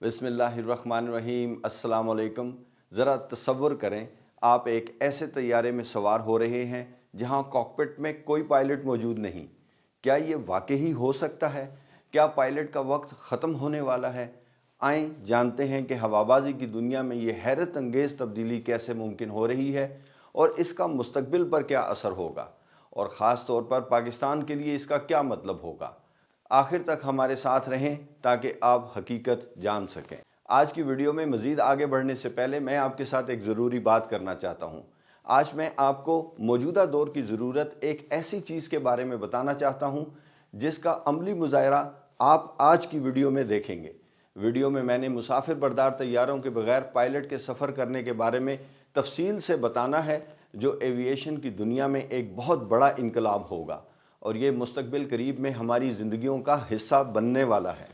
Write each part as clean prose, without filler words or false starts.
बिस्मिल्लाहिर्रहमानिर्रहीम। अस्सलाम वालेकुम। ज़रा तसव्वुर करें, आप एक ऐसे तैयारे में सवार हो रहे हैं जहां कॉकपिट में कोई पायलट मौजूद नहीं। क्या ये वाकई हो सकता है? क्या पायलट का वक्त ख़त्म होने वाला है? आएँ जानते हैं कि हवाबाजी की दुनिया में ये हैरत अंगेज़ तब्दीली कैसे मुमकिन हो रही है और इसका मुस्तकबिल पर क्या असर होगा, और ख़ास तौर पर पाकिस्तान के लिए इसका क्या मतलब होगा। आखिर तक हमारे साथ रहें ताकि आप हकीकत जान सकें। आज की वीडियो में मज़ीद आगे बढ़ने से पहले मैं आपके साथ एक ज़रूरी बात करना चाहता हूँ। आज मैं आपको मौजूदा दौर की ज़रूरत एक ऐसी चीज़ के बारे में बताना चाहता हूँ जिसका अमली मुज़ाहरा आप आज की वीडियो में देखेंगे। वीडियो में मैंने मुसाफिर बरदार तैयारों के बगैर पायलट के सफ़र करने के बारे में तफसील से बताना है, जो एविएशन की दुनिया में एक बहुत बड़ा इनकलाब होगा और ये मुस्तकबिल करीब में हमारी ज़िंदगियों का हिस्सा बनने वाला है।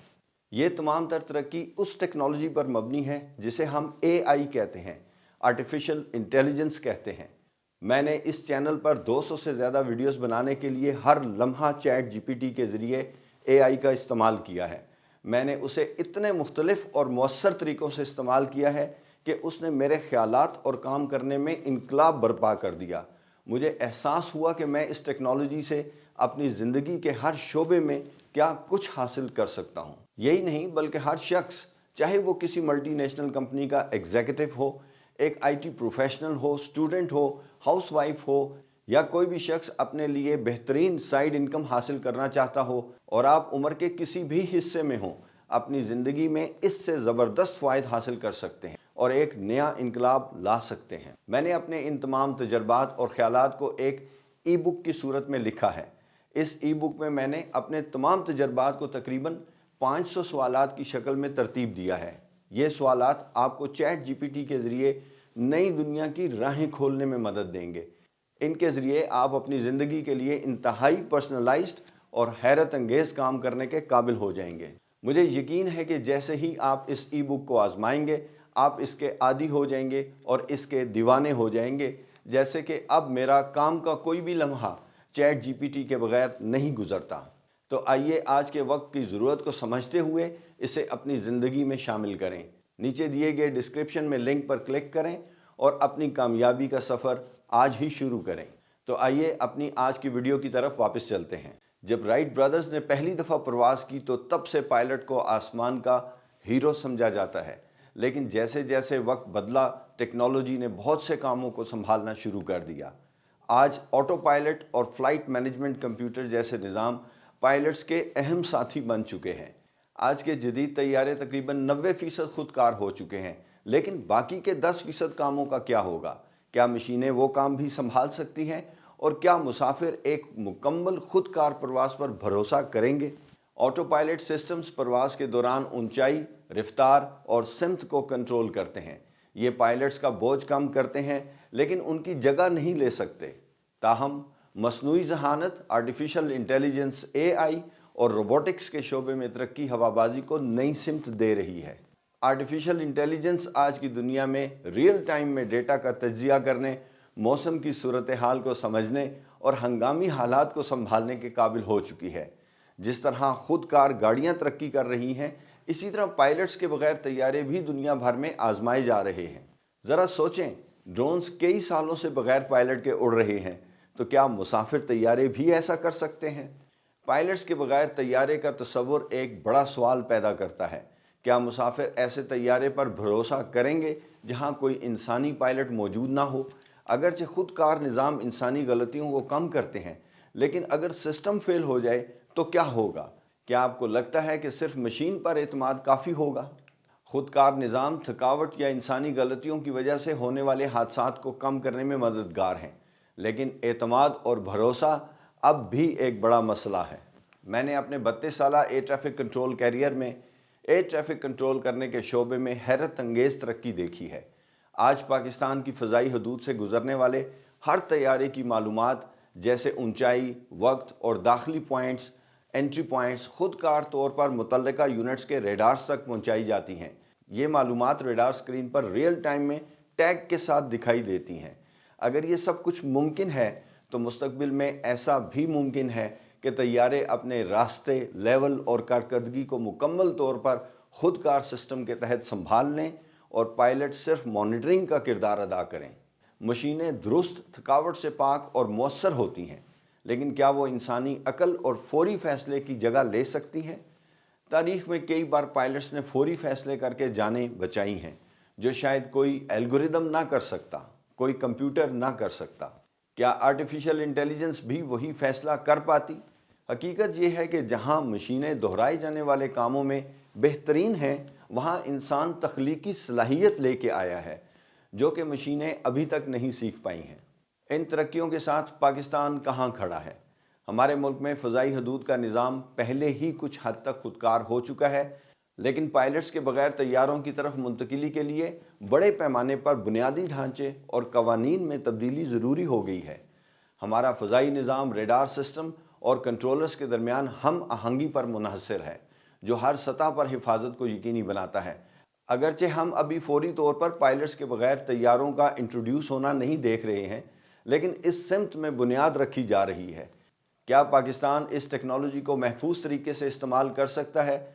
ये तमाम तर तरक्की उस टेक्नोलॉजी पर मबनी है जिसे हम एआई कहते हैं, आर्टिफिशियल इंटेलिजेंस कहते हैं। मैंने इस चैनल पर 200 से ज़्यादा वीडियोस बनाने के लिए हर लम्हा चैट जीपीटी के ज़रिए एआई का इस्तेमाल किया है। मैंने उसे इतने मुख्तलिफ और मौसर तरीक़ों से इस्तेमाल किया है कि उसने मेरे ख़यालात और काम करने में इनकलाब बर्पा कर दिया। मुझे एहसास हुआ कि मैं इस टेक्नोलॉजी से अपनी ज़िंदगी के हर शोबे में क्या कुछ हासिल कर सकता हूँ। यही नहीं बल्कि हर शख्स, चाहे वो किसी मल्टीनेशनल कंपनी का एग्जीक्यूटिव हो, एक आईटी प्रोफेशनल हो, स्टूडेंट हो, हाउसवाइफ हो, या कोई भी शख्स अपने लिए बेहतरीन साइड इनकम हासिल करना चाहता हो और आप उम्र के किसी भी हिस्से में हो, अपनी ज़िंदगी में इससे ज़बरदस्त फ़ायदा हासिल कर सकते हैं और एक नया इनकलाब ला सकते हैं। मैंने अपने इन तमाम तजर्बात और ख़यालात को एक ई बुक की सूरत में लिखा है। इस ई बुक में मैंने अपने तमाम तजर्बात को तकरीबन 500 सवालात की शक्ल में तरतीब दिया है। ये सवालात आपको चैट जीपीटी के ज़रिए नई दुनिया की राहें खोलने में मदद देंगे। इनके ज़रिए आप अपनी ज़िंदगी के लिए इंतहाई पर्सनलाइज्ड और हैरत अंगेज़ काम करने के काबिल हो जाएंगे। मुझे यकीन है कि जैसे ही आप इस ई बुक को आजमाएंगे, आप इसके आदी हो जाएंगे और इसके दीवाने हो जाएंगे। जैसे कि अब मेरा काम का कोई भी लम्हा चैट जीपीटी के बगैर नहीं गुजरता। तो आइए आज के वक्त की ज़रूरत को समझते हुए इसे अपनी ज़िंदगी में शामिल करें। नीचे दिए गए डिस्क्रिप्शन में लिंक पर क्लिक करें और अपनी कामयाबी का सफ़र आज ही शुरू करें। तो आइए अपनी आज की वीडियो की तरफ वापस चलते हैं। जब राइट ब्रदर्स ने पहली दफ़ा प्रवास की तो तब से पायलट को आसमान का हीरो समझा जाता है। लेकिन जैसे जैसे वक्त बदला, टेक्नोलॉजी ने बहुत से कामों को संभालना शुरू कर दिया। आज ऑटो पायलट और फ्लाइट मैनेजमेंट कंप्यूटर जैसे निज़ाम पायलट्स के अहम साथी बन चुके हैं। आज के जदीद तैयारे तकरीबन 90% खुदकार हो चुके हैं, लेकिन बाकी के 10% कामों का क्या होगा? क्या मशीनें वो काम भी संभाल सकती हैं? और क्या मुसाफिर एक मुकम्मल खुदकार प्रवास पर भरोसा करेंगे? ऑटो पायलट सिस्टम्स प्रवास के दौरान ऊंचाई, रफ्तार और सिमत को कंट्रोल करते हैं। ये पायलट्स का बोझ कम करते हैं, लेकिन उनकी जगह नहीं ले सकते। ताहम मसनूई ज़हानत, आर्टिफिशियल इंटेलिजेंस एआई और रोबोटिक्स के शोबे में तरक्की हवाबाजी को नई सिमत दे रही है। आर्टिफिशियल इंटेलिजेंस आज की दुनिया में रियल टाइम में डेटा का तज्जिया करने, मौसम की सूरत हाल को समझने और हंगामी हालात को संभालने के काबिल हो चुकी है। जिस तरह खुदकार गाड़ियाँ तरक्की कर रही हैं, इसी तरह पायलट्स के बगैर तैयारे भी दुनिया भर में आजमाए जा रहे हैं। ज़रा सोचें, ड्रोन्स कई सालों से बगैर पायलट के उड़ रहे हैं, तो क्या मुसाफिर तैयारे भी ऐसा कर सकते हैं? पायलट्स के बगैर तैयारे का तस्वुर एक बड़ा सवाल पैदा करता है। क्या मुसाफिर ऐसे तैयारे पर भरोसा करेंगे जहां कोई इंसानी पायलट मौजूद ना हो? अगरचे खुदकार निज़ाम इंसानी गलतियों को कम करते हैं, लेकिन अगर सिस्टम फेल हो जाए तो क्या होगा? क्या आपको लगता है कि सिर्फ मशीन पर एतमाद काफ़ी होगा? खुदकार निज़ाम थकावट या इंसानी गलतियों की वजह से होने वाले हादसात को कम करने में मददगार हैं, लेकिन एतमाद और भरोसा अब भी एक बड़ा मसला है। मैंने अपने 32 साला एयर ट्रैफिक कंट्रोल कैरियर में एयर ट्रैफिक कंट्रोल करने के शोबे में हैरत अंगेज़ तरक्की देखी है। आज पाकिस्तान की फ़ज़ाई हदूद से गुजरने वाले हर तैयारे की मालूमात, जैसे ऊंचाई, वक्त और दाखिली पॉइंट्स, एंट्री पॉइंट्स, खुदकार तौर पर मुतल्लिका यूनिट्स के रेडार्स तक पहुंचाई जाती हैं। ये मालूमात रेडार स्क्रीन पर रियल टाइम में टैग के साथ दिखाई देती हैं। अगर ये सब कुछ मुमकिन है तो मुस्तकबिल में ऐसा भी मुमकिन है कि तैयारे अपने रास्ते, लेवल और कारकर्दगी को मुकम्मल तौर पर خود کار سسٹم کے تحت سنبھال لیں اور پائلٹ صرف مانیٹرنگ کا کردار ادا کریں۔ مشینیں درست، تھکاوٹ سے پاک اور مؤثر ہوتی ہیں، لیکن کیا وہ انسانی عقل اور فوری فیصلے کی جگہ لے سکتی ہیں؟ تاریخ میں کئی بار پائلٹس نے فوری فیصلے کر کے جانیں بچائی ہیں، جو شاید کوئی الگوریدم نہ کر سکتا، کوئی کمپیوٹر نہ کر سکتا۔ کیا آرٹیفیشل انٹیلیجنس بھی وہی فیصلہ کر پاتی؟ حقیقت یہ ہے کہ جہاں مشینیں دہرائے جانے والے کاموں میں بہترین ہیں، وہاں انسان تخلیقی صلاحیت لے کے آیا ہے، جو کہ مشینیں ابھی تک نہیں سیکھ پائی ہیں۔ ان ترقیوں کے ساتھ پاکستان کہاں کھڑا ہے؟ ہمارے ملک میں فضائی حدود کا نظام پہلے ہی کچھ حد تک خودکار ہو چکا ہے، لیکن پائلٹس کے بغیر طیاروں کی طرف منتقلی کے لیے بڑے پیمانے پر بنیادی ڈھانچے اور قوانین میں تبدیلی ضروری ہو گئی ہے۔ ہمارا فضائی نظام ریڈار سسٹم اور کنٹرولرز کے درمیان ہم آہنگی پر منحصر ہے، جو ہر سطح پر حفاظت کو یقینی بناتا ہے۔ اگرچہ ہم ابھی فوری طور پر پائلٹس کے بغیر طیاروں کا انٹروڈیوس ہونا نہیں دیکھ رہے ہیں، لیکن اس سمت میں بنیاد رکھی جا رہی ہے۔ کیا پاکستان اس ٹیکنالوجی کو محفوظ طریقے سے استعمال کر سکتا ہے؟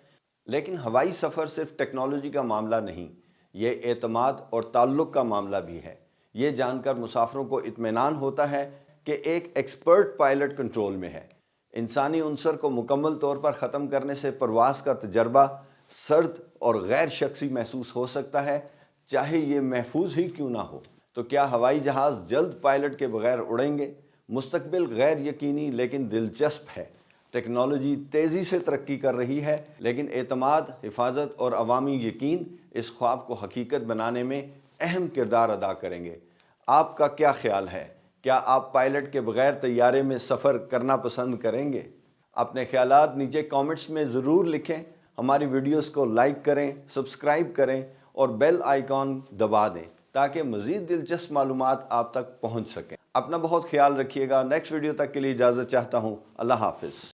لیکن ہوائی سفر صرف ٹیکنالوجی کا معاملہ نہیں، یہ اعتماد اور تعلق کا معاملہ بھی ہے۔ یہ جان کر مسافروں کو اطمینان ہوتا ہے کہ ایک ایکسپرٹ پائلٹ کنٹرول میں ہے۔ انسانی عنصر کو مکمل طور پر ختم کرنے سے پرواز کا تجربہ سرد اور غیر شخصی محسوس ہو سکتا ہے، چاہے یہ محفوظ ہی کیوں نہ ہو۔ تو کیا ہوائی جہاز جلد پائلٹ کے بغیر اڑیں گے؟ مستقبل غیر یقینی لیکن دلچسپ ہے۔ ٹیکنالوجی تیزی سے ترقی کر رہی ہے، لیکن اعتماد، حفاظت اور عوامی یقین اس خواب کو حقیقت بنانے میں اہم کردار ادا کریں گے۔ آپ کا کیا خیال ہے؟ کیا آپ پائلٹ کے بغیر طیارے میں سفر کرنا پسند کریں گے؟ اپنے خیالات نیچے کامنٹس میں ضرور لکھیں۔ ہماری ویڈیوز کو لائک کریں، سبسکرائب کریں اور بیل آئیکن دبا دیں تاکہ مزید دلچسپ معلومات آپ تک پہنچ سکیں۔ اپنا بہت خیال رکھیے گا۔ نیکسٹ ویڈیو تک کے لیے اجازت چاہتا ہوں۔ اللہ حافظ۔